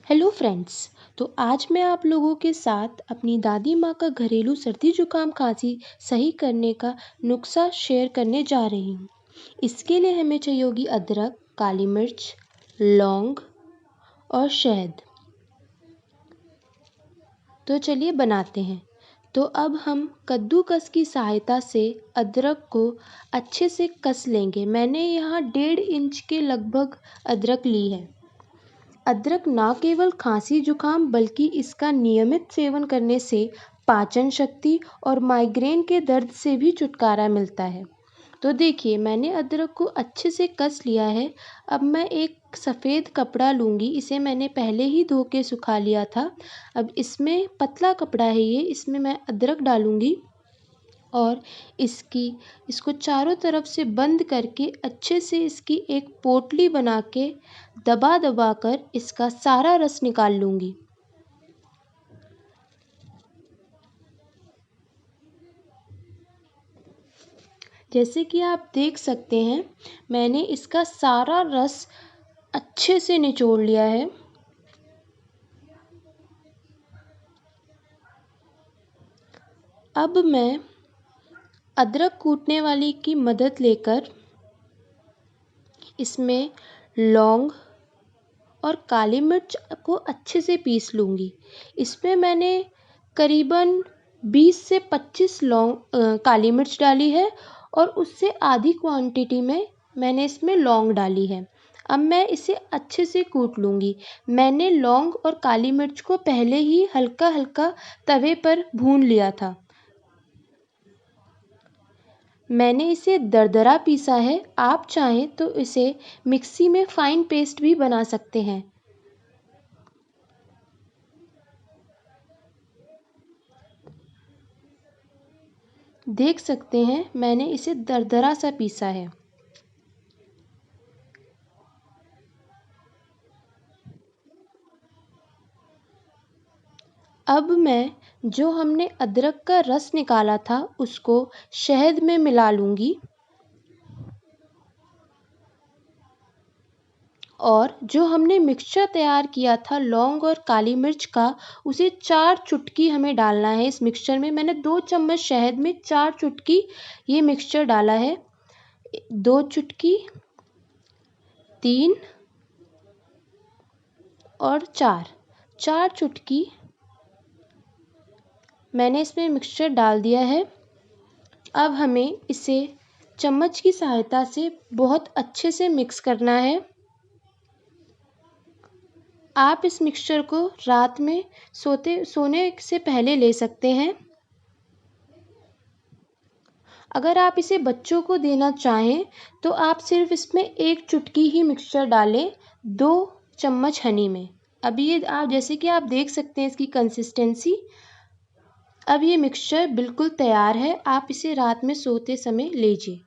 Hello friends. तो आज मैं आप लोगों के साथ अपनी दादी माँ का घरेलू सर्दी जुकाम खांसी सही करने का नुस्खा शेयर करने जा रही हूँ। इसके लिए हमें चाहिए होगी अदरक, काली मिर्च, लौंग और शहद। तो चलिए बनाते हैं। तो अब हम कद्दूकस की सहायता से अदरक को अच्छे से कस लेंगे। मैंने यहाँ 1.5 इंच के लगभग अदरक ली है। अदरक न केवल खांसी जुकाम बल्कि इसका नियमित सेवन करने से पाचन शक्ति और माइग्रेन के दर्द से भी छुटकारा मिलता है। तो देखिए, मैंने अदरक को अच्छे से कस लिया है। अब मैं एक सफ़ेद कपड़ा लूँगी। इसे मैंने पहले ही धो के सुखा लिया था। अब इसमें पतला कपड़ा है ये, इसमें मैं अदरक डालूँगी और इसको चारों तरफ से बंद करके अच्छे से इसकी एक पोटली बना के दबा दबा कर इसका सारा रस निकाल लूँगी। जैसे कि आप देख सकते हैं, मैंने इसका सारा रस अच्छे से निचोड़ लिया है। अब मैं अदरक कूटने वाली की मदद लेकर इसमें लौंग और काली मिर्च को अच्छे से पीस लूँगी। इसमें मैंने करीबन 20 से 25 काली मिर्च डाली है और उससे आधी क्वांटिटी में मैंने इसमें लौंग डाली है। अब मैं इसे अच्छे से कूट लूँगी। मैंने लौंग और काली मिर्च को पहले ही हल्का हल्का तवे पर भून लिया था। मैंने इसे दरदरा पीसा है। आप चाहें तो इसे मिक्सी में फाइन पेस्ट भी बना सकते हैं। देख सकते हैं, मैंने इसे दरदरा सा पीसा है। अब मैं जो हमने अदरक का रस निकाला था उसको शहद में मिला लूँगी और जो हमने मिक्सचर तैयार किया था लौंग और काली मिर्च का, उसे 4 चुटकी हमें डालना है इस मिक्सचर में। मैंने 2 चम्मच शहद में 4 चुटकी ये मिक्सचर डाला है। 2 चुटकी, 3 और 4 चुटकी मैंने इसमें मिक्सचर डाल दिया है। अब हमें इसे चम्मच की सहायता से बहुत अच्छे से मिक्स करना है। आप इस मिक्सचर को रात में सोने से पहले ले सकते हैं। अगर आप इसे बच्चों को देना चाहें तो आप सिर्फ इसमें 1 चुटकी ही मिक्सचर डालें 2 चम्मच हनी में। अब ये आप जैसे कि आप देख सकते हैं इसकी कंसिस्टेंसी। अब ये मिक्सचर बिल्कुल तैयार है। आप इसे रात में सोते समय लीजिए।